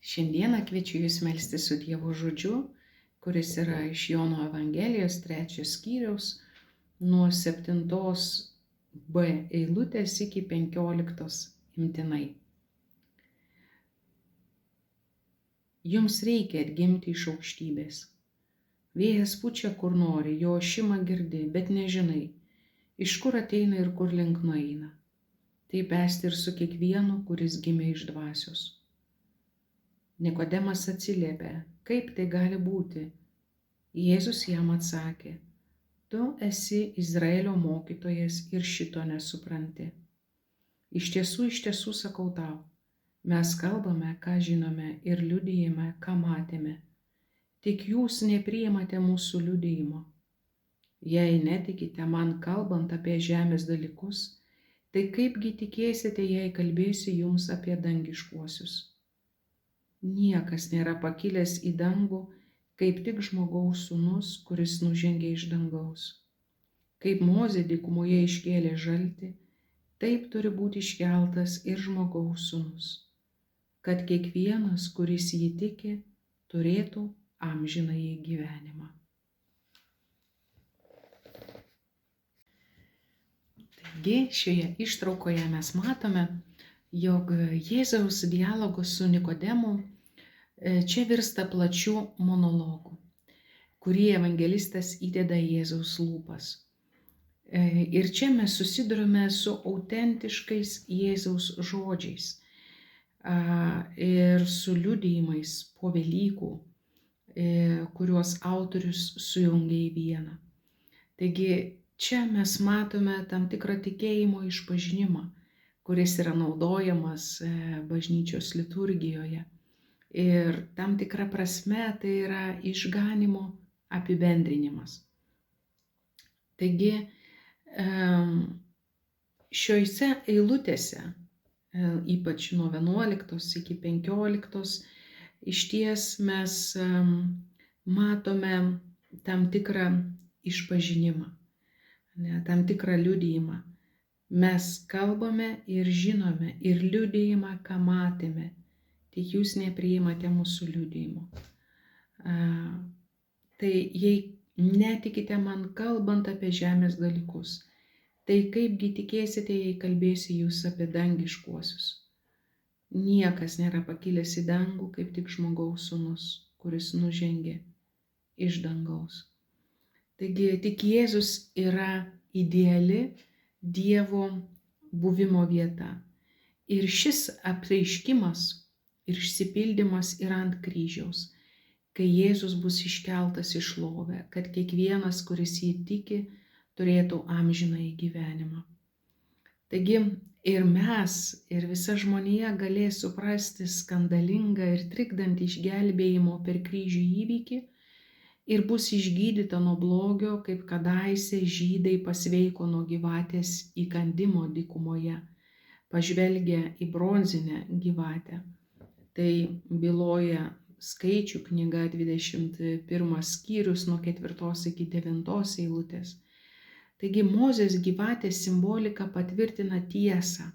Šiandieną kviečiu Jūs melstis su Dievo žodžiu, kuris yra iš Jono Evangelijos 3 skyriaus nuo 7b eilutės iki 15 imtinai. Jums reikia atgimti iš aukštybės. Vėjas pučia kur nori, jo ošimą girdi, bet nežinai, iš kur ateina ir kur link nueina. Taip esti ir su kiekvienu, kuris gimė iš dvasios. Nikodemas atsiliepė, kaip tai gali būti? Jėzus jam atsakė, tu esi Izraelio mokytojas ir šito nesupranti. Iš tiesų sakau tau, mes kalbame, ką žinome ir liudijame, ką matėme. Tik jūs nepriimate mūsų liudijimo. Jei netikite man kalbant apie žemės dalykus, tai kaipgi tikėsite, jei kalbėsiu jums apie dangiškuosius? Niekas nėra pakilęs į dangų, kaip tik žmogaus sūnus, kuris nužengė iš dangaus. Kaip Mozė dykumoje iškėlė žaltį, taip turi būti iškeltas ir žmogaus sūnus, kad kiekvienas, kuris jį tiki, turėtų amžinąjį gyvenimą. Taigi šioje ištraukoje mes matome, jog Jėzaus dialogas su Nikodemu čia virsta plačiu monologu, kurį evangelistas įdeda į Jėzaus lūpas. Ir čia mes susidurime su autentiškais Jėzaus žodžiais ir su liudijimais po Velykų, kuriuos autorius sujungia į vieną. Taigi čia mes matome tam tikrą tikėjimo išpažinimą, kuris yra naudojamas bažnyčios liturgijoje. Ir tam tikra prasme tai yra išganymo apibendrinimas. Taigi šiuose eilutėse, ypač nuo 11 iki 15, išties mes matome tam tikrą išpažinimą, tam tikrą liudijimą. Mes kalbame ir žinome ir liudijimą, ką matėme, tik jūs nepriimate mūsų liudijimo. Tai jei netikite man kalbant apie žemės dalykus, tai kaipgi tikėsite, jei kalbėsiu jūs apie dangiškuosius? Niekas nėra pakilęs į dangų, kaip tik žmogaus sūnus, kuris nužengė iš dangaus. Taigi tik Jėzus yra ideali Dievo buvimo vieta. Ir šis apreiškimas ir išsipildymas yra ant kryžiaus, kai Jėzus bus iškeltas į šlovę, kad kiekvienas, kuris jį tiki, turėtų amžinąjį gyvenimą. Taigi ir mes, ir visa žmonija galės suprasti skandalingą ir trikdantį išgelbėjimo per kryžių įvykį ir bus išgydyta nuo blogio, kaip kadaise žydai pasveiko nuo gyvatės įkandimo dykumoje, pažvelgę į bronzinę gyvatę. Tai byloja Skaičių knyga 21 skyrius nuo 4 iki 9 eilutės. Taigi Mozės gyvatės simbolika patvirtina tiesą,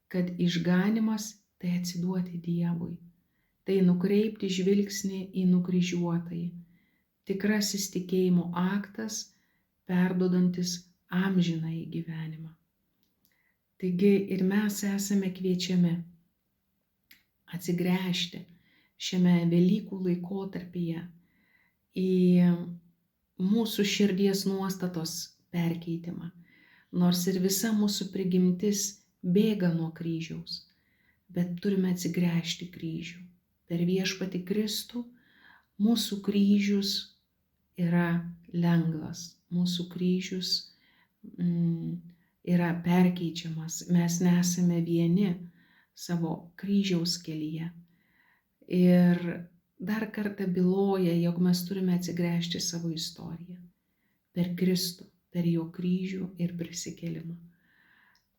kad išganymas tai atsiduoti Dievui, tai nukreipti žvilgsnį į nukryžiuotąjį, tikrasis tikėjimo aktas, perduodantis amžinąjį gyvenimą. Taigi ir mes esame kviečiami atsigręžti šiame Velykų laikotarpyje į mūsų širdies nuostatos perkeitimą, nors ir visa mūsų prigimtis bėga nuo kryžiaus, bet turime atsigręžti kryžių. Per viešpatį Kristų mūsų kryžius yra lengvas, mūsų kryžius yra perkeičiamas, mes nesame vieni savo kryžiaus kelyje. Ir dar kartą byloja, jog mes turime atsigręžti savo istoriją per Kristų, per jo kryžių ir prisikėlimą.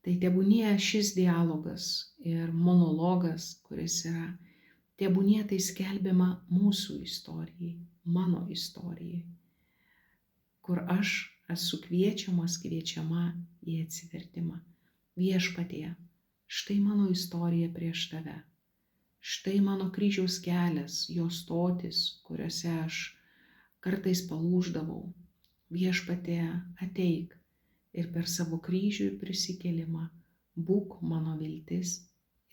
Tai tebūnie šis dialogas ir monologas, kuris yra, tebūnie tai skelbiama mūsų istorijai, mano istorijai, kur aš esu kviečiama į atsivertimą. Viešpatie, štai mano istorija prieš tave. Štai mano kryžiaus kelias, jo stotis, kuriuose aš kartais palūždavau. Viešpatie, ateik ir per savo kryžių ir prisikėlimą būk mano viltis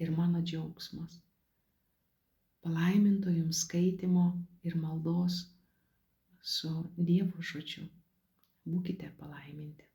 ir mano džiaugsmas. Palaiminto jums skaitymo ir maldos su Dievo žodžiu. Būkite palaiminti.